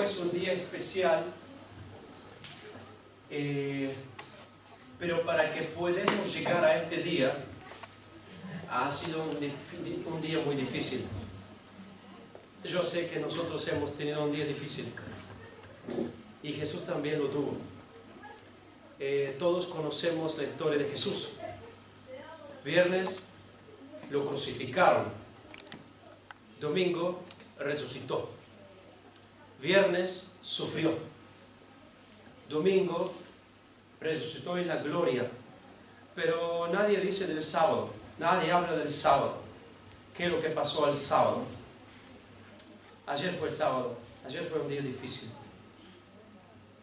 hoy es un día especial, pero para que podamos llegar a este día, ha sido un día muy difícil. Yo sé que nosotros hemos tenido un día difícil, y Jesús también lo tuvo. Todos conocemos la historia de Jesús. Viernes lo crucificaron, domingo resucitó, viernes sufrió, domingo resucitó en la gloria. Pero nadie dice del sábado, nadie habla del sábado. ¿Qué es lo que pasó el sábado? Ayer fue el sábado, ayer fue un día difícil.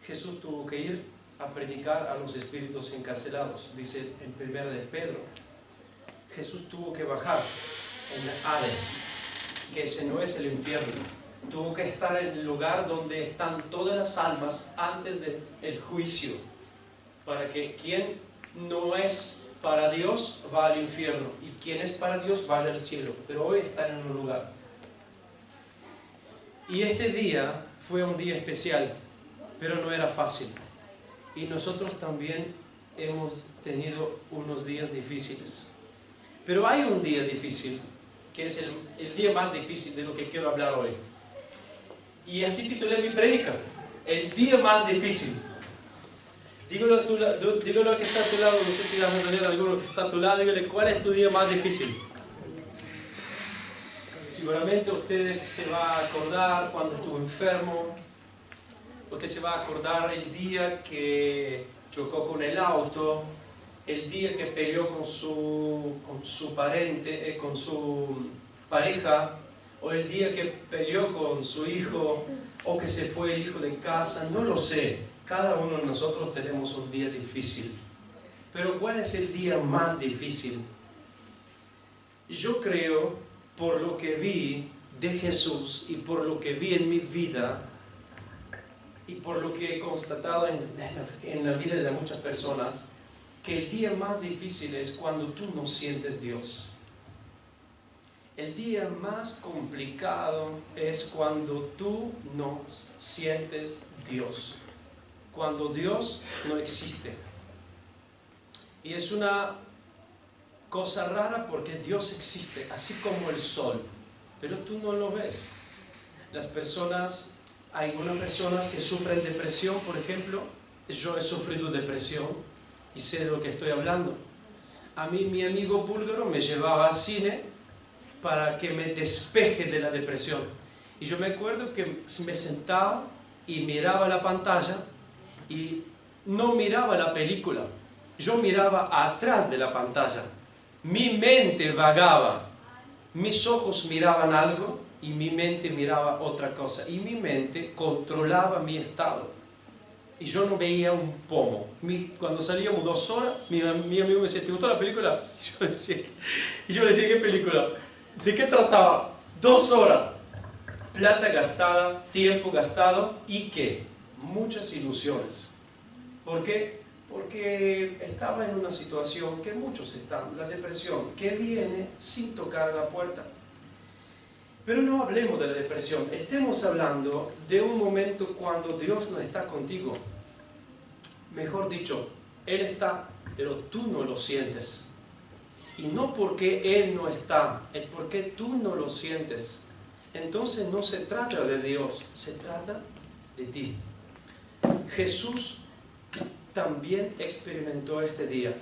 Jesús tuvo que ir a predicar a los espíritus encarcelados, dice en 1 de Pedro. Jesús tuvo que bajar en Hades, que ese no es el infierno. Tuvo que estar en el lugar donde están todas las almas antes del juicio, para que quien no es para Dios va al infierno y quien es para Dios vaya al cielo. Pero hoy están en un lugar. Y este día fue un día especial, pero no era fácil. Y nosotros también hemos tenido unos días difíciles. Pero hay un día difícil, que es el día más difícil de lo que quiero hablar hoy. Y así titulé mi prédica, el día más difícil. Dígalo al que está a tu lado, no sé si vas a tener alguno que está a tu lado, dígale, ¿cuál es tu día más difícil? Seguramente ustedes se va a acordar cuando estuvo enfermo, usted se va a acordar el día que chocó con el auto, el día que peleó con su pareja, o el día que peleó con su hijo, o que se fue el hijo de casa, no lo sé. Cada uno de nosotros tenemos un día difícil. Pero ¿cuál es el día más difícil? Yo creo, por lo que vi de Jesús y por lo que vi en mi vida y por lo que he constatado en la vida de muchas personas, que el día más difícil es cuando tú no sientes Dios. El día más complicado es cuando tú no sientes Dios, cuando Dios no existe. Y es una cosa rara porque Dios existe, así como el sol, pero tú no lo ves. Hay algunas personas que sufren depresión, por ejemplo. Yo he sufrido depresión y sé de lo que estoy hablando. A mí mi amigo búlgaro me llevaba al cine para que me despeje de la depresión. Y yo me acuerdo que me sentaba y miraba la pantalla y no miraba la película. Yo miraba atrás de la pantalla. Mi mente vagaba. Mis ojos miraban algo y mi mente miraba otra cosa. Y mi mente controlaba mi estado. Y yo no veía un pomo. Cuando salíamos 2 horas, mi amigo me decía, ¿te gustó la película? Y yo le decía, ¿qué película? ¿De qué trataba? 2 horas. Plata gastada, tiempo gastado y ¿qué? Muchas ilusiones. ¿Por qué? Porque estaba en una situación que muchos están, la depresión, que viene sin tocar la puerta. Pero no hablemos de la depresión, estemos hablando de un momento cuando Dios no está contigo. Mejor dicho, Él está, pero tú no lo sientes. Y no porque Él no está, es porque tú no lo sientes. Entonces no se trata de Dios, se trata de ti. Jesús también experimentó este día.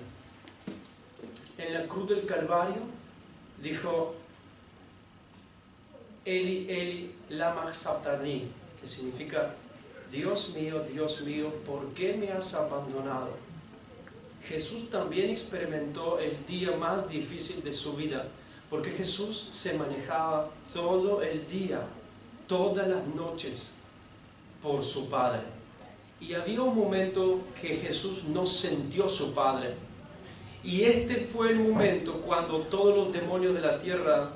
En la cruz del Calvario dijo, Eli, Eli, lama sabachthani, que significa, Dios mío, ¿por qué me has abandonado? Jesús también experimentó el día más difícil de su vida, porque Jesús se manejaba todo el día, todas las noches, por su Padre. Y había un momento que Jesús no sintió su Padre. Y este fue el momento cuando todos los demonios de la tierra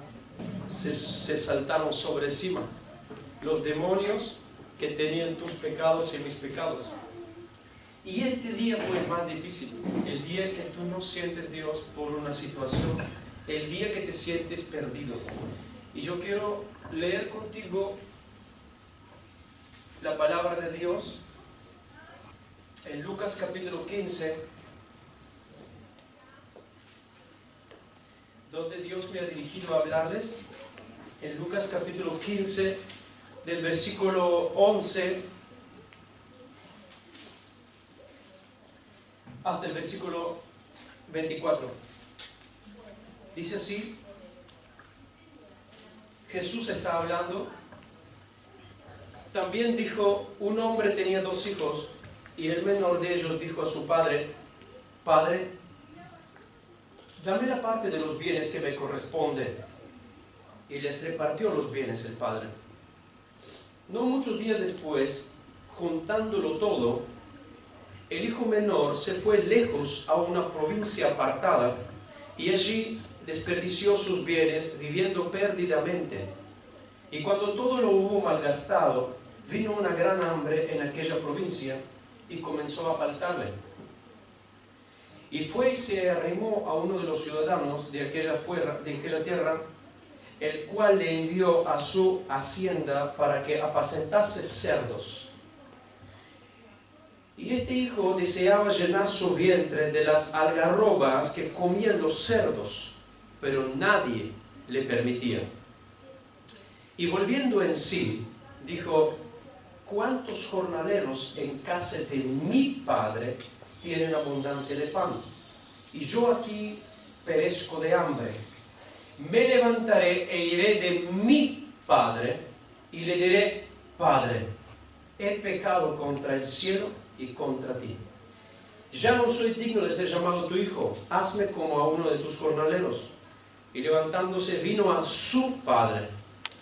se saltaron sobre encima. Los demonios que tenían tus pecados y mis pecados. Y este día fue el más difícil. El día que tú no sientes Dios por una situación. El día que te sientes perdido. Y yo quiero leer contigo la palabra de Dios en Lucas capítulo 15, donde Dios me ha dirigido a hablarles. En Lucas capítulo 15, del versículo 11 hasta el versículo 24. Dice así: Jesús está hablando. También dijo: un hombre tenía 2 hijos, y el menor de ellos dijo a su padre: Padre, dame la parte de los bienes que me corresponde. Y les repartió los bienes el padre. No muchos días después, juntándolo todo, el hijo menor se fue lejos a una provincia apartada, y allí desperdició sus bienes viviendo perdidamente. Y cuando todo lo hubo malgastado, vino una gran hambre en aquella provincia y comenzó a faltarle. Y fue y se arrimó a uno de los ciudadanos de aquella tierra, el cual le envió a su hacienda para que apacentase cerdos. Y este hijo deseaba llenar su vientre de las algarrobas que comían los cerdos, pero nadie le permitía. Y volviendo en sí, dijo: ¿cuántos jornaleros en casa de mi padre tienen abundancia de pan? Y yo aquí perezco de hambre. Me levantaré e iré de mi padre y le diré: Padre, he pecado contra el cielo y contra ti. Ya no soy digno de ser llamado tu hijo. Hazme como a uno de tus jornaleros. Y levantándose vino a su padre.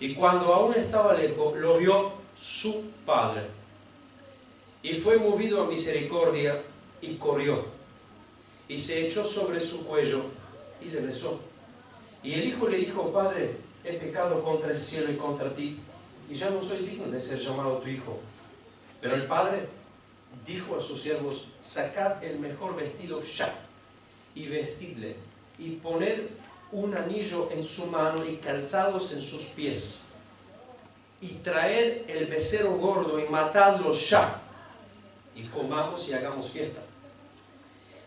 Y cuando aún estaba lejos, lo vio su padre. Y fue movido a misericordia y corrió. Y se echó sobre su cuello y le besó. Y el hijo le dijo: Padre, he pecado contra el cielo y contra ti, y ya no soy digno de ser llamado tu hijo. Pero el padre dijo a sus siervos: sacad el mejor vestido ya, y vestidle, y poned un anillo en su mano y calzados en sus pies. Y traed el becerro gordo y matadlo ya, y comamos y hagamos fiesta.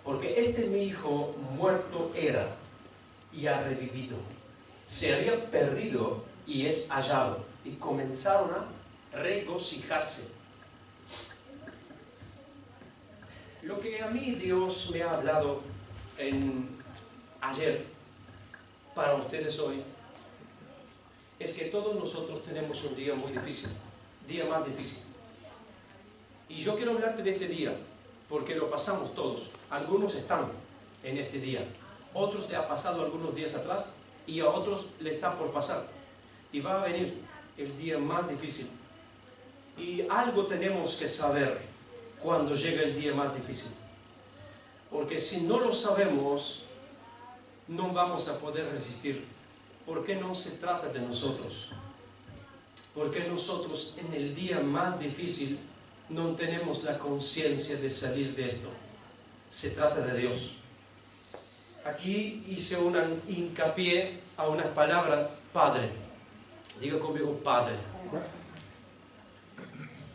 Porque este mi hijo muerto era y ha revivido. Se había perdido y es hallado. Y comenzaron a regocijarse. Lo que a mí Dios me ha hablado ayer para ustedes hoy es que todos nosotros tenemos un día muy difícil, día más difícil. Y yo quiero hablarte de este día porque lo pasamos todos. Algunos están en este día, otros le ha pasado algunos días atrás y a otros le está por pasar. Y va a venir el día más difícil. Y algo tenemos que saber cuando llega el día más difícil. Porque si no lo sabemos, no vamos a poder resistir. Porque no se trata de nosotros. Porque nosotros en el día más difícil no tenemos la conciencia de salir de esto. Se trata de Dios. Aquí hice un hincapié a una palabra: Padre. Diga conmigo: Padre.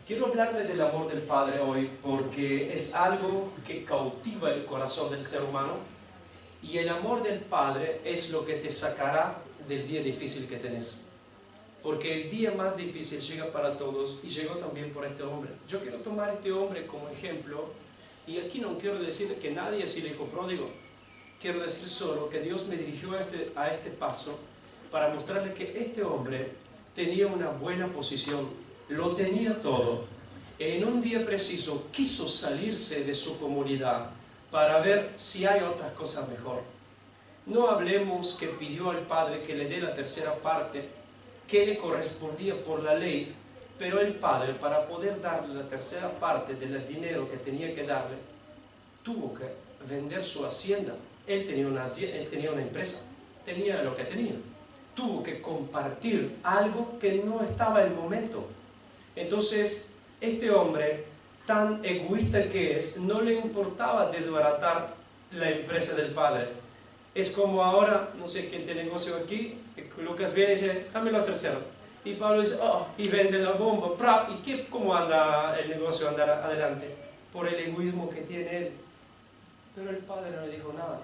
Quiero hablarle del amor del Padre hoy porque es algo que cautiva el corazón del ser humano, y el amor del Padre es lo que te sacará del día difícil que tenés. Porque el día más difícil llega para todos y llegó también por este hombre. Yo quiero tomar a este hombre como ejemplo, y aquí no quiero decir que nadie es el hijo pródigo. Quiero decir solo que Dios me dirigió a este paso para mostrarle que este hombre tenía una buena posición, lo tenía todo. En un día preciso quiso salirse de su comunidad para ver si hay otras cosas mejor. No hablemos que pidió al Padre que le dé la tercera parte que le correspondía por la ley, pero el Padre, para poder darle la tercera parte del dinero que tenía que darle, tuvo que vender su hacienda. Él tenía una empresa, tenía lo que tenía. Tuvo que compartir algo que no estaba en el momento. Entonces, este hombre, tan egoísta que es, no le importaba desbaratar la empresa del Padre. Es como ahora, no sé quién tiene negocio aquí, Lucas viene y dice: dame la tercera. Y Pablo dice, oh, y vende la bomba, ¿y qué, cómo anda el negocio andar adelante? Por el egoísmo que tiene él. Pero el padre no le dijo nada.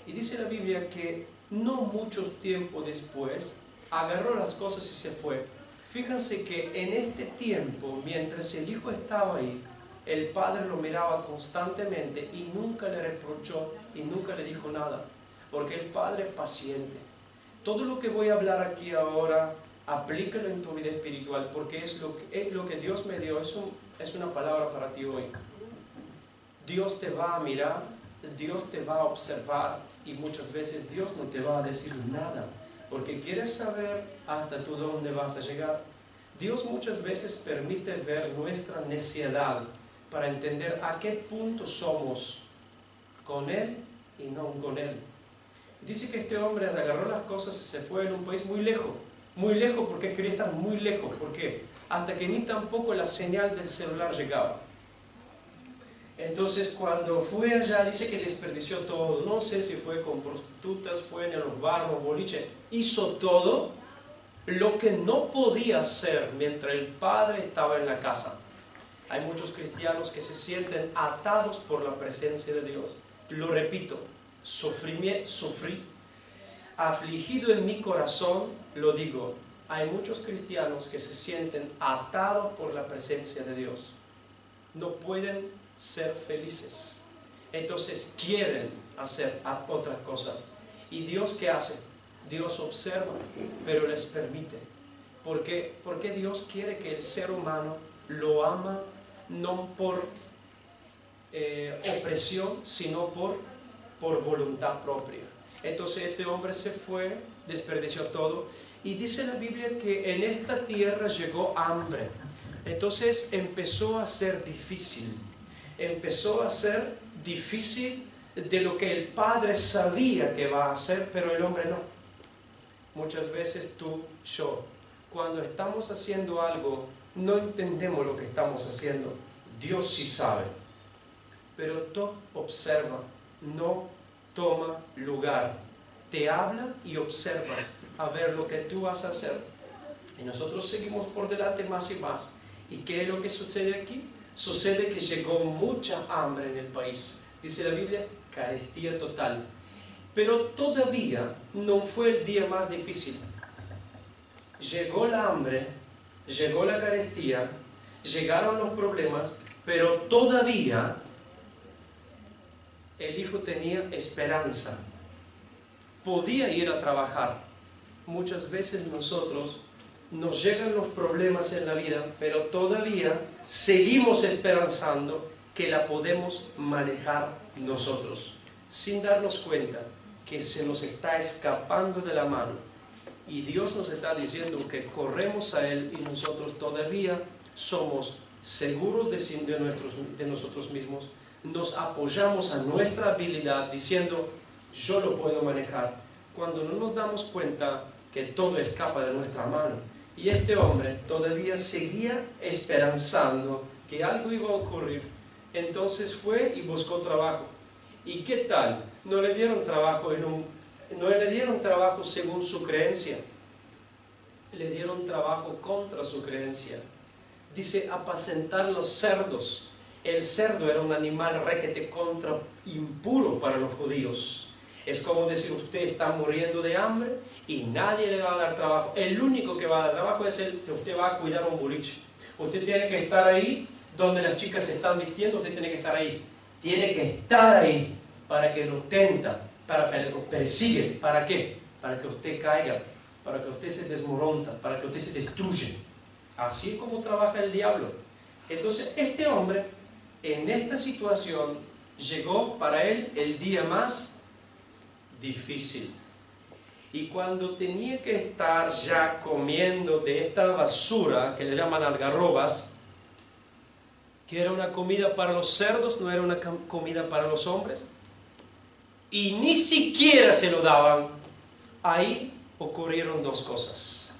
Y dice la Biblia que no mucho tiempo después agarró las cosas y se fue. Fíjense que en este tiempo, mientras el hijo estaba ahí, el padre lo miraba constantemente y nunca le reprochó y nunca le dijo nada, porque el padre es paciente. Todo lo que voy a hablar aquí ahora, aplícalo en tu vida espiritual, porque es lo que Dios me dio, es una palabra para ti hoy. Dios te va a mirar, Dios te va a observar y muchas veces Dios no te va a decir nada, porque quiere saber hasta tú dónde vas a llegar. Dios muchas veces permite ver nuestra necedad para entender a qué punto somos con Él y no con Él. Dice que este hombre agarró las cosas y se fue en un país muy lejos porque quería estar muy lejos. ¿Por qué? Hasta que ni tampoco la señal del celular llegaba. Entonces cuando fue allá dice que desperdició todo, no sé si fue con prostitutas, fue en los bares, los boliches, hizo todo lo que no podía hacer mientras el padre estaba en la casa. Hay muchos cristianos que se sienten atados por la presencia de Dios. Lo repito, sufrí, afligido en mi corazón, lo digo, hay muchos cristianos que se sienten atados por la presencia de Dios. No pueden ser felices. Entonces quieren hacer otras cosas. ¿Y Dios qué hace? Dios observa, pero les permite. ¿Por qué? Porque Dios quiere que el ser humano lo ama no por opresión, sino por voluntad propia. Entonces este hombre se fue, desperdició todo, y dice la Biblia que en esta tierra llegó hambre. Entonces empezó a ser difícil. Empezó a ser difícil de lo que el padre sabía que va a hacer, pero el hombre no. Muchas veces tú, yo, cuando estamos haciendo algo, no entendemos lo que estamos haciendo. Dios sí sabe. Pero tú observa, no toma lugar. Te habla y observa a ver lo que tú vas a hacer. Y nosotros seguimos por delante más y más. ¿Y qué es lo que sucede aquí? Sucede que llegó mucha hambre en el país. Dice la Biblia, carestía total. Pero todavía no fue el día más difícil. Llegó la hambre, llegó la carestía, llegaron los problemas, pero todavía el hijo tenía esperanza. Podía ir a trabajar. Muchas veces nosotros nos llegan los problemas en la vida, pero todavía seguimos esperanzando que la podemos manejar nosotros, sin darnos cuenta que se nos está escapando de la mano. Y Dios nos está diciendo que corremos a Él y nosotros todavía somos seguros de nosotros mismos, nos apoyamos a nuestra habilidad diciendo, yo lo puedo manejar, cuando no nos damos cuenta que todo escapa de nuestra mano. Y este hombre todavía seguía esperanzando que algo iba a ocurrir. Entonces fue y buscó trabajo. ¿Y qué tal? No le dieron trabajo según su creencia. Le dieron trabajo contra su creencia. Dice, apacentar los cerdos. El cerdo era un animal requete contra impuro para los judíos. Es como decir, usted está muriendo de hambre y nadie le va a dar trabajo. El único que va a dar trabajo es el que usted va a cuidar un boliche. Usted tiene que estar ahí donde las chicas se están vistiendo, usted tiene que estar ahí. Tiene que estar ahí para que lo tenta, para que lo persigue. ¿Para qué? Para que usted caiga, para que usted se desmoronta, para que usted se destruya. Así es como trabaja el diablo. Entonces este hombre, en esta situación, llegó para él el día más difícil. Y cuando tenía que estar ya comiendo de esta basura que le llaman algarrobas, que era una comida para los cerdos, no era una comida para los hombres, y ni siquiera se lo daban, ahí ocurrieron dos cosas.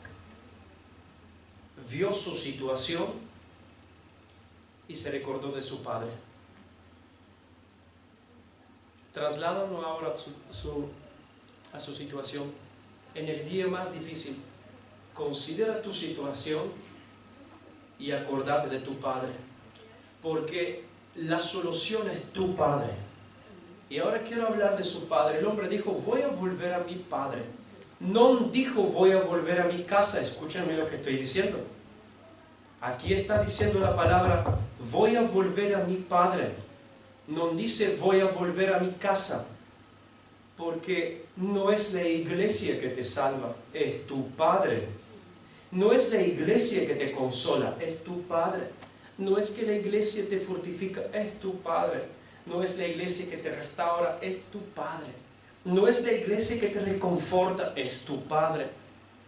Vio su situación y se recordó de su padre. Trasládanos ahora a su situación. En el día más difícil, considera tu situación y acordate de tu Padre, porque la solución es tu Padre. Y ahora quiero hablar de su Padre. El hombre dijo, voy a volver a mi Padre. No dijo, voy a volver a mi casa. Escúchenme lo que estoy diciendo. Aquí está diciendo la palabra, voy a volver a mi Padre. No dice, voy a volver a mi casa. Porque no es la iglesia que te salva, es tu Padre. No es la iglesia que te consola, es tu Padre. No es que la iglesia te fortifica, es tu Padre. No es la iglesia que te restaura, es tu Padre. No es la iglesia que te reconforta, es tu Padre.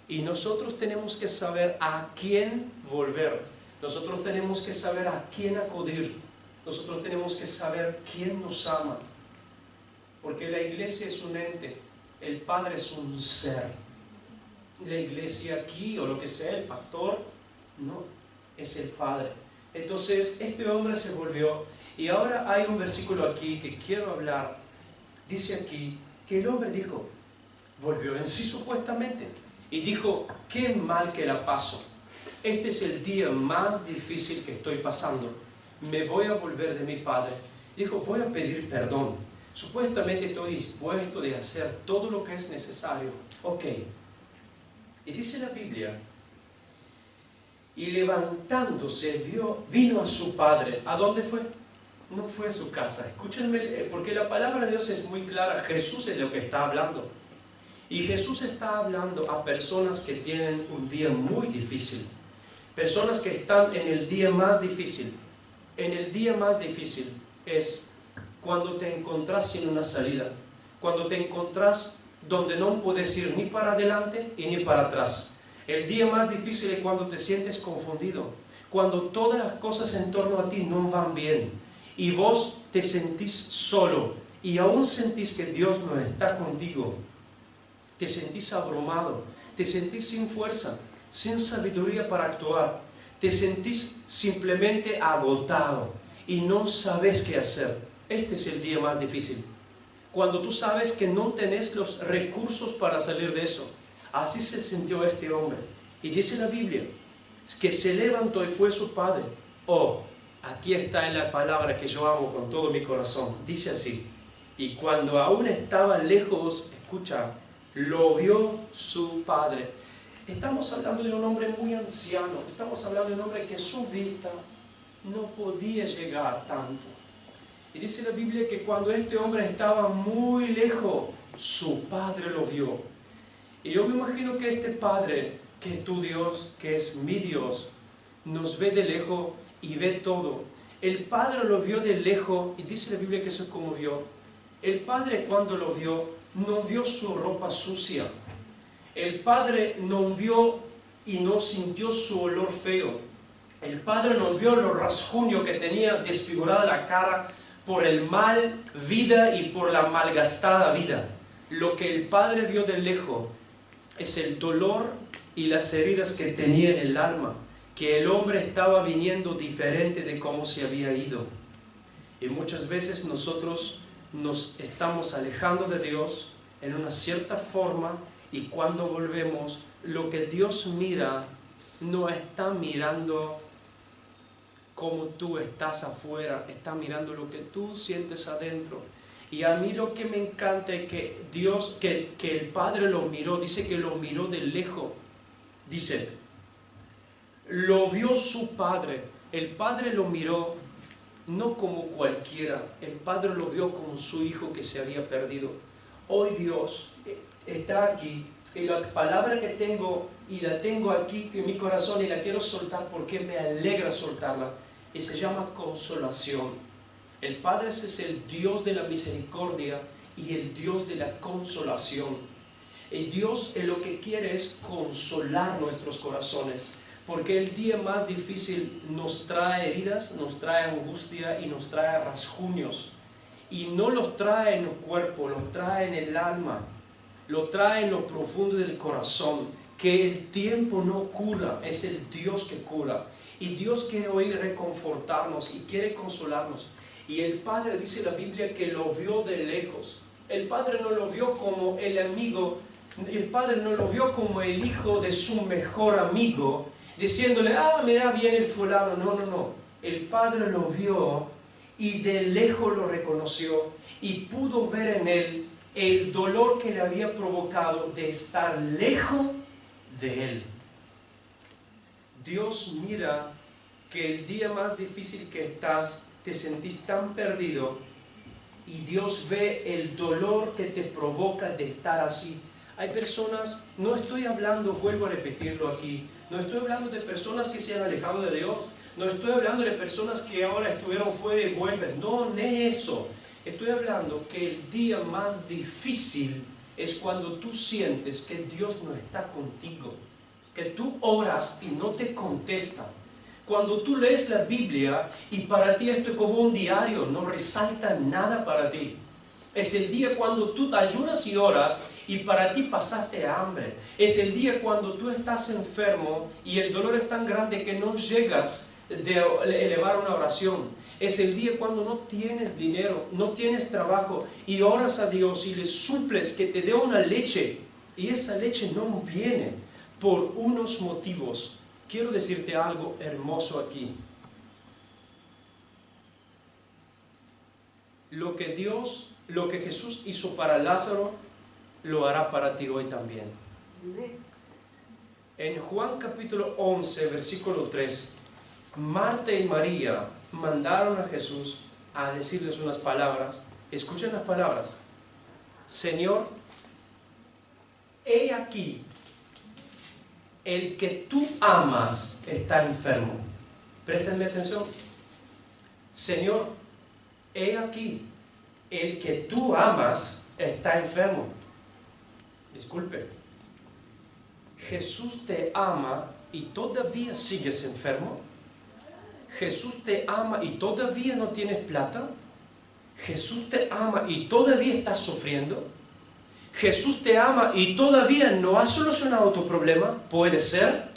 Y nosotros tenemos que saber a quién volver. Nosotros tenemos que saber a quién acudir. Nosotros tenemos que saber quién nos ama. Porque la iglesia es un ente, el Padre es un ser. La iglesia aquí, o lo que sea, el pastor, no, es el Padre. Entonces, este hombre se volvió, y ahora hay un versículo aquí que quiero hablar. Dice aquí que el hombre dijo, volvió en sí supuestamente, y dijo, qué mal que la paso. Este es el día más difícil que estoy pasando. Me voy a volver de mi Padre. Dijo, voy a pedir perdón. Supuestamente estoy dispuesto de hacer todo lo que es necesario. Ok. Y dice la Biblia, y levantándose vino a su padre. ¿A dónde fue? No fue a su casa. Escúchenme, porque la palabra de Dios es muy clara. Jesús es lo que está hablando. Y Jesús está hablando a personas que tienen un día muy difícil. Personas que están en el día más difícil. En el día más difícil es cuando te encontrás sin una salida. Cuando te encontrás donde no puedes ir ni para adelante y ni para atrás. El día más difícil es cuando te sientes confundido, cuando todas las cosas en torno a ti no van bien y vos te sentís solo y aún sentís que Dios no está contigo. Te sentís abrumado, te sentís sin fuerza, sin sabiduría para actuar, te sentís simplemente agotado y no sabes qué hacer. Este es el día más difícil. Cuando tú sabes que no tenés los recursos para salir de eso. Así se sintió este hombre. Y dice la Biblia, que se levantó y fue a su padre. Oh, aquí está en la palabra que yo amo con todo mi corazón. Dice así, y cuando aún estaba lejos, escucha, lo vio su padre. Estamos hablando de un hombre muy anciano. Estamos hablando de un hombre que su vista no podía llegar tanto. Y dice la Biblia que cuando este hombre estaba muy lejos, su padre lo vio. Y yo me imagino que este Padre, que es tu Dios, que es mi Dios, nos ve de lejos y ve todo. El Padre lo vio de lejos y dice la Biblia que eso es como vio. El Padre cuando lo vio, no vio su ropa sucia. El Padre no vio y no sintió su olor feo. El Padre no vio los rasguños que tenía desfigurada la cara por el mal vida y por la malgastada vida. Lo que el Padre vio de lejos es el dolor y las heridas que tenía en el alma, que el hombre estaba viniendo diferente de cómo se había ido. Y muchas veces nosotros nos estamos alejando de Dios en una cierta forma y cuando volvemos, lo que Dios mira no está mirando como tú estás afuera, está mirando lo que tú sientes adentro. Y a mí lo que me encanta es que Dios, que el Padre lo miró, dice que lo miró de lejos. Dice, lo vio su Padre. El Padre lo miró no como cualquiera, el Padre lo vio como su hijo que se había perdido. Hoy Dios está aquí y la palabra que tengo, y la tengo aquí en mi corazón y la quiero soltar porque me alegra soltarla, y se llama consolación. El Padre es el Dios de la misericordia y el Dios de la consolación. Y Dios lo que quiere es consolar nuestros corazones, porque el día más difícil nos trae heridas, nos trae angustia y nos trae rasguños. Y no los trae en el cuerpo, los trae en el alma, lo trae en lo profundo del corazón, que el tiempo no cura, es el Dios que cura. Y Dios quiere hoy reconfortarnos y quiere consolarnos. Y el Padre, dice la Biblia, que lo vio de lejos. El Padre no lo vio como el amigo El padre no lo vio como el hijo de su mejor amigo, diciéndole, ah, mira, viene el fulano. No, no, no. El padre lo vio y de lejos lo reconoció y pudo ver en él el dolor que le había provocado de estar lejos de él. Dios mira que el día más difícil que estás, te sentís tan perdido y Dios ve el dolor que te provoca de estar así. Hay personas, no estoy hablando, vuelvo a repetirlo aquí, no estoy hablando de personas que se han alejado de Dios, no estoy hablando de personas que ahora estuvieron fuera y vuelven, no es eso. Estoy hablando que el día más difícil es cuando tú sientes que Dios no está contigo, que tú oras y no te contesta. Cuando tú lees la Biblia y para ti esto es como un diario, no resalta nada para ti. Es el día cuando tú ayunas y oras y para ti pasaste hambre. Es el día cuando tú estás enfermo y el dolor es tan grande que no llegas de elevar una oración. Es el día cuando no tienes dinero, no tienes trabajo y oras a Dios y le suples que te dé una leche y esa leche no viene por unos motivos. Quiero decirte algo hermoso aquí. Lo que Jesús hizo para Lázaro, lo hará para ti hoy también. En Juan capítulo 11, versículo 3, Marta y María mandaron a Jesús a decirles unas palabras. Escuchen las palabras. Señor, he aquí, el que tú amas está enfermo. Préstenme atención. Señor, he aquí, el que tú amas está enfermo. Disculpe. Jesús te ama y todavía sigues enfermo. Jesús te ama y todavía no tienes plata. Jesús te ama y todavía estás sufriendo. Jesús te ama y todavía no has solucionado tu problema. ¿Puede ser?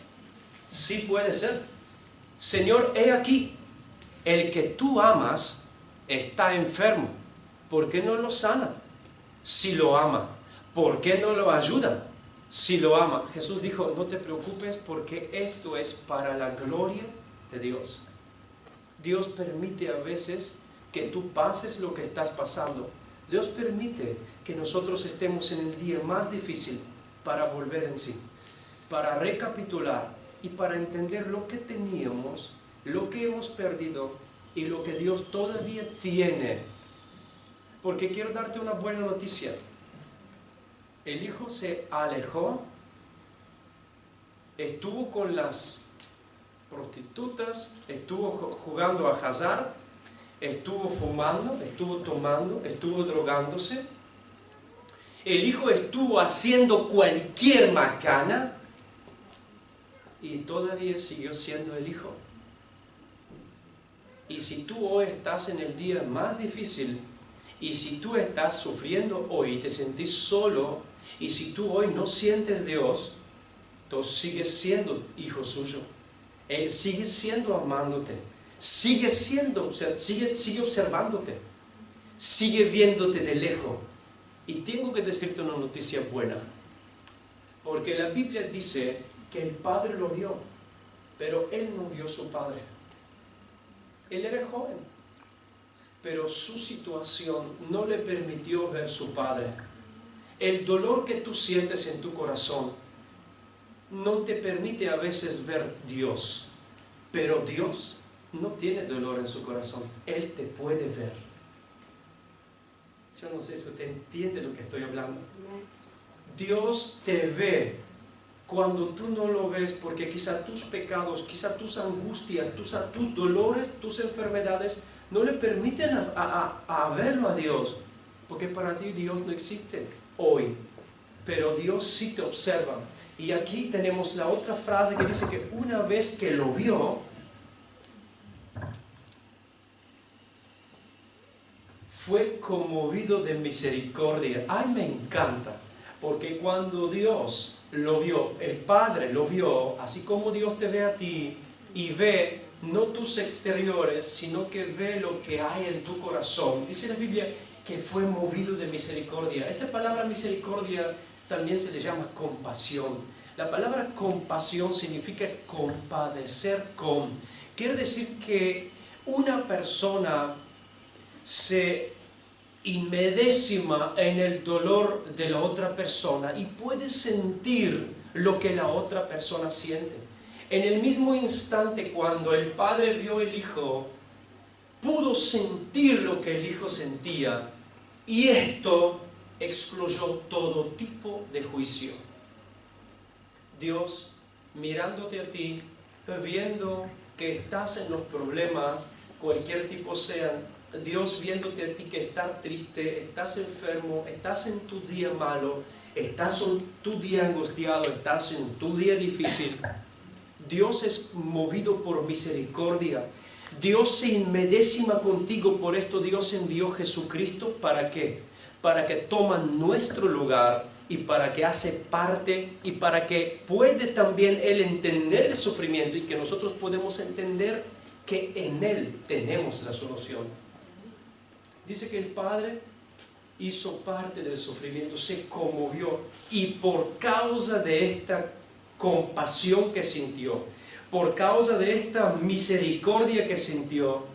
Sí puede ser. Señor, he aquí, el que tú amas está enfermo. ¿Por qué no lo sana? Si lo ama. ¿Por qué no lo ayuda? Si lo ama. Jesús dijo, no te preocupes porque esto es para la gloria de Dios. Dios permite a veces que tú pases lo que estás pasando. Dios permite que nosotros estemos en el día más difícil para volver en sí, para recapitular y para entender lo que teníamos, lo que hemos perdido y lo que Dios todavía tiene. Porque quiero darte una buena noticia. El hijo se alejó, estuvo con las prostitutas, estuvo jugando a hazard, estuvo fumando, estuvo tomando, estuvo drogándose. El hijo estuvo haciendo cualquier macana y todavía siguió siendo el hijo. Y si tú hoy estás en el día más difícil, y si tú estás sufriendo hoy y te sentís solo, y si tú hoy no sientes Dios, tú sigues siendo hijo suyo. Él sigue siendo amándote. Sigue siendo, o sea, sigue observándote, sigue viéndote de lejos. Y tengo que decirte una noticia buena, porque la Biblia dice que el Padre lo vio, pero él no vio a su Padre. Él era joven, pero su situación no le permitió ver a su Padre. El dolor que tú sientes en tu corazón no te permite a veces ver Dios, pero Dios no tiene dolor en su corazón. Él te puede ver. Yo no sé si usted entiende lo que estoy hablando. Dios te ve cuando tú no lo ves, porque quizá tus pecados, quizá tus angustias, tus dolores, tus enfermedades no le permiten a verlo a Dios, porque para ti Dios no existe hoy, pero Dios sí te observa. Y aquí tenemos la otra frase que dice que una vez que lo vio, fue conmovido de misericordia. Ay, me encanta, porque cuando Dios lo vio, el Padre lo vio, así como Dios te ve a ti y ve no tus exteriores, sino que ve lo que hay en tu corazón. Dice la Biblia que fue movido de misericordia. Esta palabra misericordia también se le llama compasión. La palabra compasión significa compadecer con. Quiere decir que una persona se inmedésima en el dolor de la otra persona y puede sentir lo que la otra persona siente. En el mismo instante cuando el padre vio el hijo, pudo sentir lo que el hijo sentía, y esto excluyó todo tipo de juicio. Dios, mirándote a ti, viendo que estás en los problemas, cualquier tipo sean, Dios viéndote a ti que estás triste, estás enfermo, estás en tu día malo, estás en tu día angustiado, estás en tu día difícil, Dios es movido por misericordia. Dios se inmedésima contigo, por esto Dios envió a Jesucristo. ¿Para qué? Para que toma nuestro lugar y para que hace parte y para que puede también Él entender el sufrimiento y que nosotros podemos entender que en Él tenemos la solución. Dice que el Padre hizo parte del sufrimiento, se conmovió y por causa de esta compasión que sintió, por causa de esta misericordia que sintió,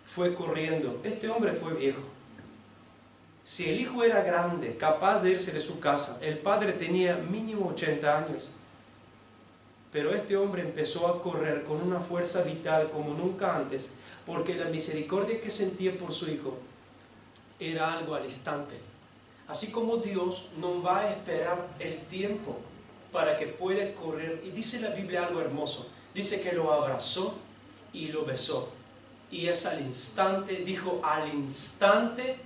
fue corriendo. Este hombre fue viejo. Si el hijo era grande, capaz de irse de su casa, el padre tenía mínimo 80 años. Pero este hombre empezó a correr con una fuerza vital como nunca antes, porque la misericordia que sentía por su hijo era algo al instante. Así como Dios no va a esperar el tiempo para que pueda correr. Y dice la Biblia algo hermoso. Dice que lo abrazó y lo besó. Y es al instante, dijo, al instante,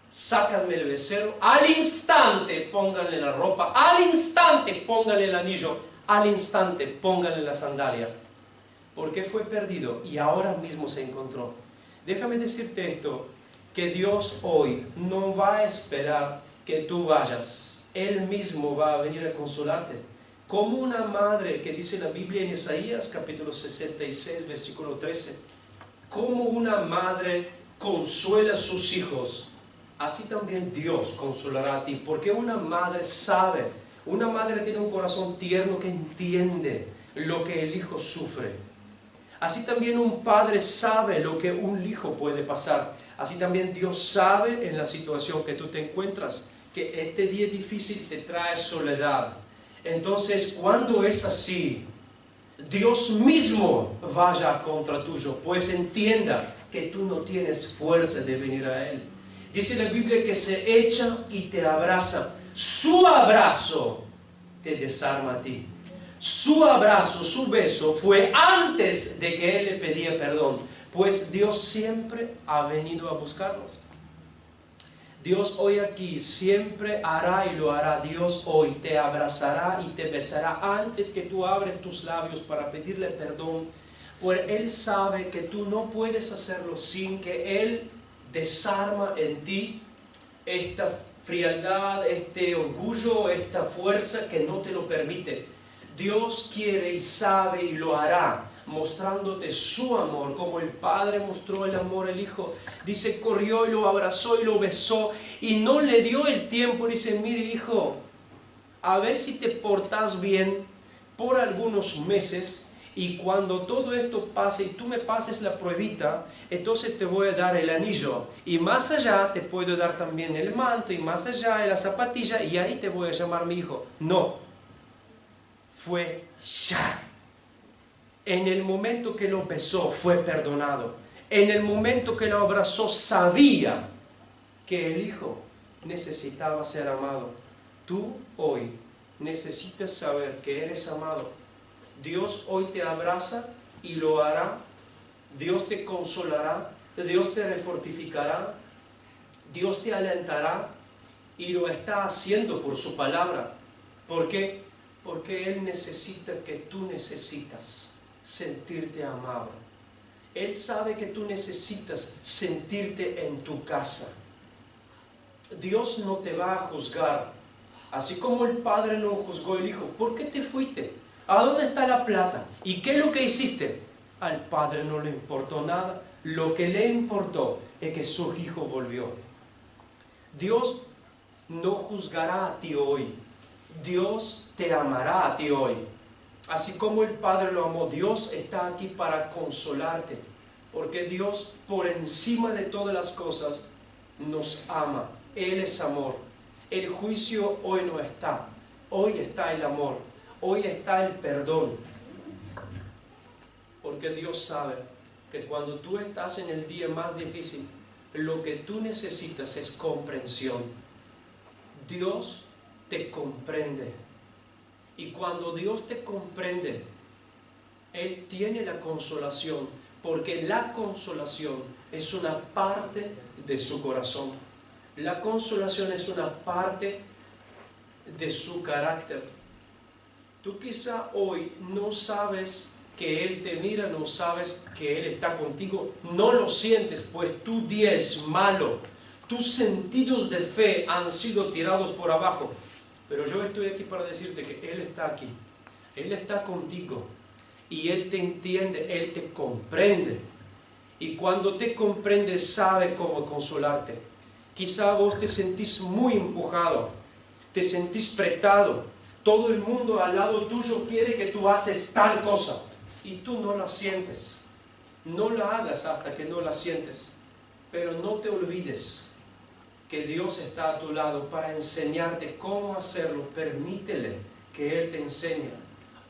sácanme el becerro, al instante pónganle la ropa, al instante pónganle el anillo, al instante pónganle la sandalia. Porque fue perdido y ahora mismo se encontró. Déjame decirte esto, que Dios hoy no va a esperar que tú vayas. Él mismo va a venir a consolarte. Como una madre, que dice la Biblia en Isaías capítulo 66 versículo 13, como una madre consuela a sus hijos, así también Dios consolará a ti, porque una madre sabe, una madre tiene un corazón tierno que entiende lo que el hijo sufre. Así también un padre sabe lo que un hijo puede pasar. Así también Dios sabe en la situación que tú te encuentras, que este día difícil te trae soledad. Entonces, cuando es así, Dios mismo vaya contra tuyo, pues entienda que tú no tienes fuerza de venir a Él. Dice la Biblia que se echa y te abraza. Su abrazo te desarma a ti. Su abrazo, su beso fue antes de que Él le pedía perdón, pues Dios siempre ha venido a buscarnos. Dios hoy aquí siempre hará y lo hará. Dios hoy te abrazará y te besará antes que tú abres tus labios para pedirle perdón, pues Él sabe que tú no puedes hacerlo sin que Él desarma en ti esta frialdad, este orgullo, esta fuerza que no te lo permite. Dios quiere y sabe y lo hará, mostrándote su amor, como el Padre mostró el amor al Hijo. Dice, corrió y lo abrazó y lo besó, y no le dio el tiempo. Dice, mire hijo, a ver si te portas bien por algunos meses, y cuando todo esto pase y tú me pases la pruebita, entonces te voy a dar el anillo, y más allá te puedo dar también el manto, y más allá de la zapatilla, y ahí te voy a llamar mi hijo. No, fue ya. En el momento que lo besó fue perdonado. En el momento que lo abrazó sabía que el hijo necesitaba ser amado. Tú hoy necesitas saber que eres amado. Dios hoy te abraza y lo hará. Dios te consolará, Dios te refortificará, Dios te alentará, y lo está haciendo por su palabra. ¿Por qué? Porque Él necesita que tú necesitas sentirte amado. Él sabe que tú necesitas sentirte en tu casa. Dios no te va a juzgar, así como el Padre no juzgó al Hijo. ¿Por qué te fuiste? ¿A dónde está la plata? ¿Y qué es lo que hiciste? Al Padre no le importó nada. Lo que le importó es que su Hijo volvió. Dios no juzgará a ti hoy. Dios te amará a ti hoy. Así como el Padre lo amó, Dios está aquí para consolarte. Porque Dios, por encima de todas las cosas, nos ama. Él es amor. El juicio hoy no está. Hoy está el amor. Hoy está el perdón. Porque Dios sabe que cuando tú estás en el día más difícil, lo que tú necesitas es comprensión. Dios te comprende. Y cuando Dios te comprende, Él tiene la consolación, porque la consolación es una parte de su corazón. La consolación es una parte de su carácter. Tú quizá hoy no sabes que Él te mira, no sabes que Él está contigo, no lo sientes, pues tu día es malo, tus sentidos de fe han sido tirados por abajo. Pero yo estoy aquí para decirte que Él está aquí, Él está contigo y Él te entiende, Él te comprende. Y cuando te comprende sabe cómo consolarte. Quizá vos te sentís muy empujado, te sentís apretado, todo el mundo al lado tuyo quiere que tú haces tal cosa y tú no la sientes. No la hagas hasta que no la sientes, pero no te olvides que Dios está a tu lado para enseñarte cómo hacerlo. Permítele que Él te enseñe.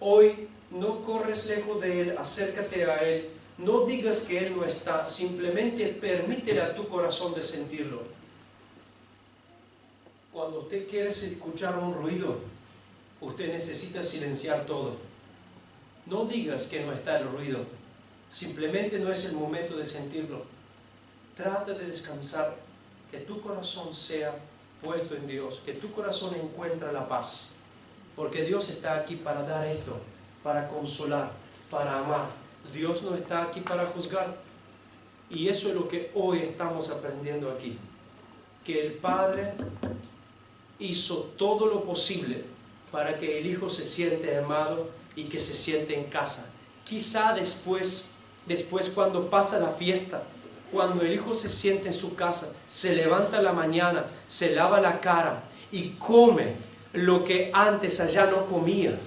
Hoy no corres lejos de Él, acércate a Él. No digas que Él no está, simplemente permítele a tu corazón de sentirlo. Cuando usted quiere escuchar un ruido, usted necesita silenciar todo. No digas que no está el ruido, simplemente no es el momento de sentirlo. Trata de descansar, que tu corazón sea puesto en Dios, que tu corazón encuentre la paz, porque Dios está aquí para dar esto, para consolar, para amar. Dios no está aquí para juzgar, y eso es lo que hoy estamos aprendiendo aquí, que el Padre hizo todo lo posible para que el Hijo se siente amado y que se siente en casa. Quizá después cuando pasa la fiesta, cuando el Hijo se siente en su casa, se levanta a la mañana, se lava la cara y come lo que antes allá no comía.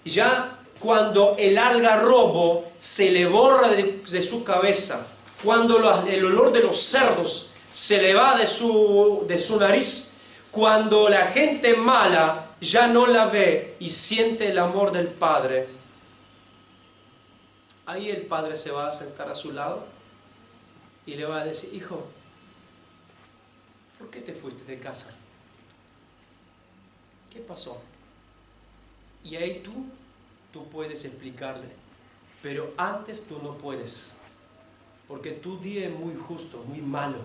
Ya cuando el algarrobo se le borra de su cabeza, cuando el olor de los cerdos se le va de su nariz, cuando la gente mala ya no la ve y siente el amor del Padre, ahí el Padre se va a sentar a su lado y le va a decir: hijo, ¿por qué te fuiste de casa? ¿Qué pasó? Y ahí tú puedes explicarle, pero antes tú no puedes, porque tu día es muy justo, muy malo,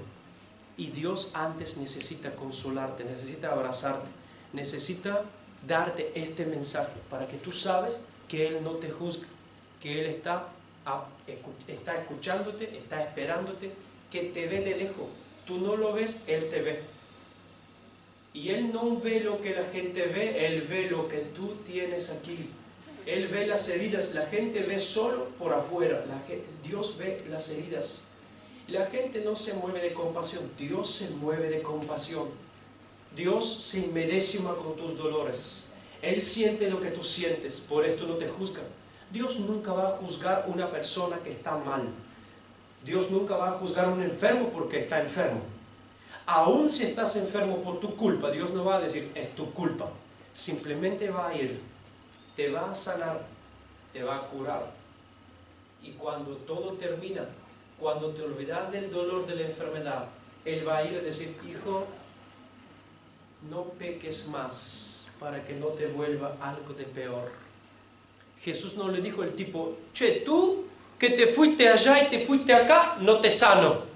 y Dios antes necesita consolarte, necesita abrazarte, necesita darte este mensaje para que tú sabes que Él no te juzga, que Él está escuchándote, está esperándote, que te ve de lejos. Tú no lo ves, Él te ve. Y Él no ve lo que la gente ve, Él ve lo que tú tienes aquí. Él ve las heridas, la gente ve solo por afuera, Dios ve las heridas. La gente no se mueve de compasión, Dios se mueve de compasión. Dios se inmedecima con tus dolores. Él siente lo que tú sientes, por esto no te juzga. Dios nunca va a juzgar a una persona que está mal. Dios nunca va a juzgar a un enfermo porque está enfermo. Aún si estás enfermo por tu culpa, Dios no va a decir es tu culpa. Simplemente va a ir, te va a sanar, te va a curar. Y cuando todo termina, cuando te olvidas del dolor de la enfermedad, Él va a ir a decir: hijo, no peques más para que no te vuelva algo de peor. Jesús no le dijo al tipo: che, tú que te fuiste allá y te fuiste acá, no te sano.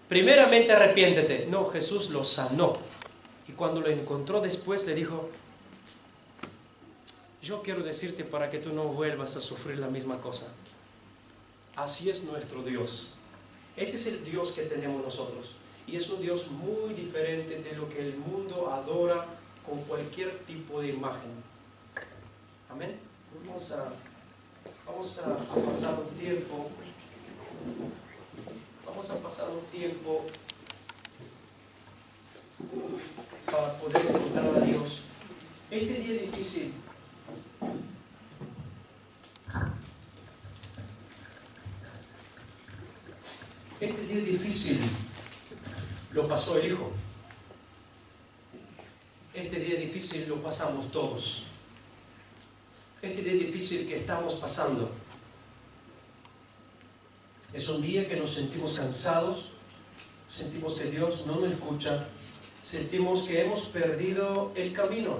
Primeramente arrepiéntete. No, Jesús lo sanó. Y cuando lo encontró después le dijo: yo quiero decirte para que tú no vuelvas a sufrir la misma cosa. Así es nuestro Dios. Este es el Dios que tenemos nosotros. Y es un Dios muy diferente de lo que el mundo adora con cualquier tipo de imagen. Amén. Vamos a pasar un tiempo. Vamos a pasar un tiempo para poder encontrar a Dios. Este día difícil, lo pasó el Hijo. Este día difícil lo pasamos todos. Este día difícil que estamos pasando es un día que nos sentimos cansados, sentimos que Dios no nos escucha, sentimos que hemos perdido el camino.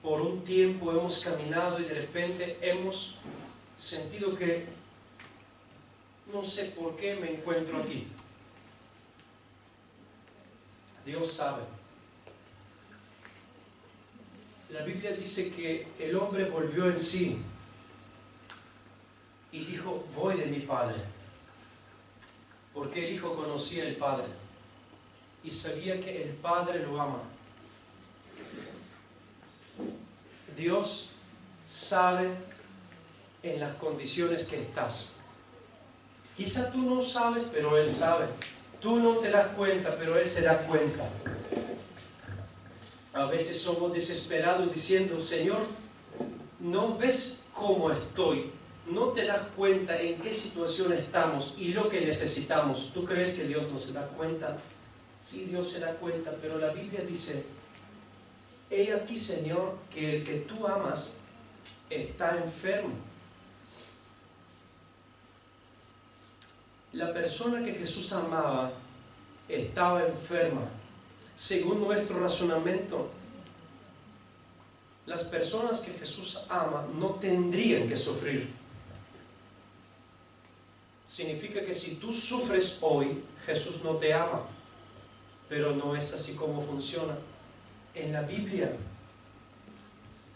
Por un tiempo hemos caminado y de repente hemos sentido que no sé por qué me encuentro aquí. Dios sabe. La Biblia dice que el hombre volvió en sí y dijo, voy de mi Padre. Porque el Hijo conocía al Padre y sabía que el Padre lo ama. Dios sabe en las condiciones que estás. Quizá tú no sabes, pero Él sabe. Tú no te das cuenta, pero Él se da cuenta. A veces somos desesperados diciendo, Señor, ¿no ves cómo estoy? ¿No te das cuenta en qué situación estamos y lo que necesitamos? ¿Tú crees que Dios no se da cuenta? Sí, Dios se da cuenta, pero la Biblia dice, he aquí, Señor, que el que tú amas está enfermo. La persona que Jesús amaba estaba enferma. Según nuestro razonamiento, las personas que Jesús ama no tendrían que sufrir. Significa que si tú sufres hoy, Jesús no te ama. Pero no es así como funciona. En la Biblia,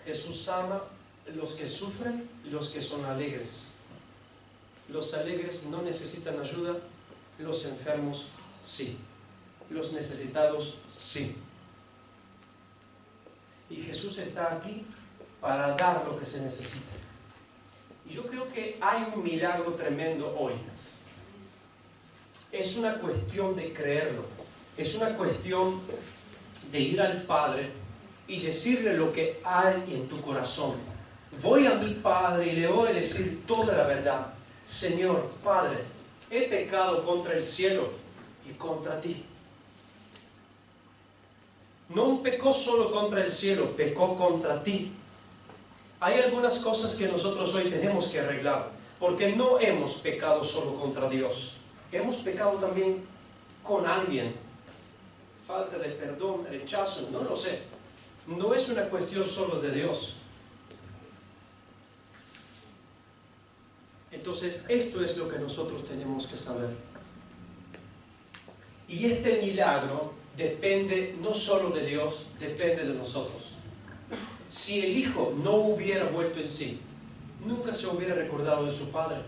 Jesús ama los que sufren y los que son alegres. Los alegres no necesitan ayuda, los enfermos sí. Los necesitados sí. Y Jesús está aquí para dar lo que se necesita. Y yo creo que hay un milagro tremendo hoy. Es una cuestión de creerlo. Es una cuestión de ir al Padre y decirle lo que hay en tu corazón. Voy a mi Padre y le voy a decir toda la verdad. Señor, Padre, he pecado contra el cielo y contra ti. No pecó solo contra el cielo, pecó contra ti. Hay algunas cosas que nosotros hoy tenemos que arreglar, porque no hemos pecado solo contra Dios. Hemos pecado también con alguien. Falta de perdón, rechazo, no lo sé. No es una cuestión solo de Dios. Entonces, esto es lo que nosotros tenemos que saber. Y este milagro depende no solo de Dios, depende de nosotros. Si el Hijo no hubiera vuelto en sí, nunca se hubiera recordado de su Padre.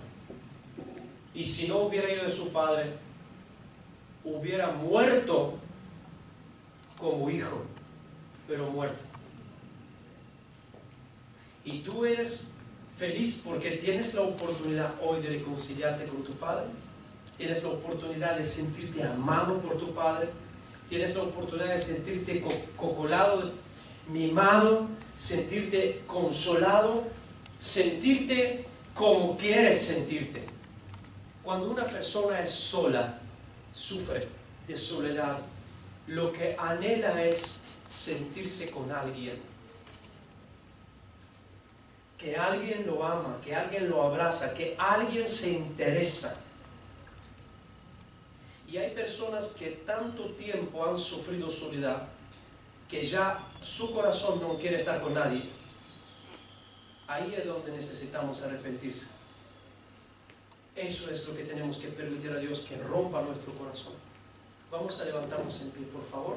Y si no hubiera ido de su Padre, hubiera muerto como hijo, pero muerto. Y tú eres feliz porque tienes la oportunidad hoy de reconciliarte con tu Padre. Tienes la oportunidad de sentirte amado por tu Padre. Tienes la oportunidad de sentirte cocolado, mimado, sentirte consolado, sentirte como quieres sentirte. Cuando una persona es sola, sufre de soledad, lo que anhela es sentirse con alguien. Que alguien lo ama, que alguien lo abraza, que alguien se interesa. Y hay personas que tanto tiempo han sufrido soledad que ya su corazón no quiere estar con nadie. Ahí es donde necesitamos arrepentirse. Eso es lo que tenemos que permitir a Dios que rompa nuestro corazón. Vamos a levantarnos en pie, por favor.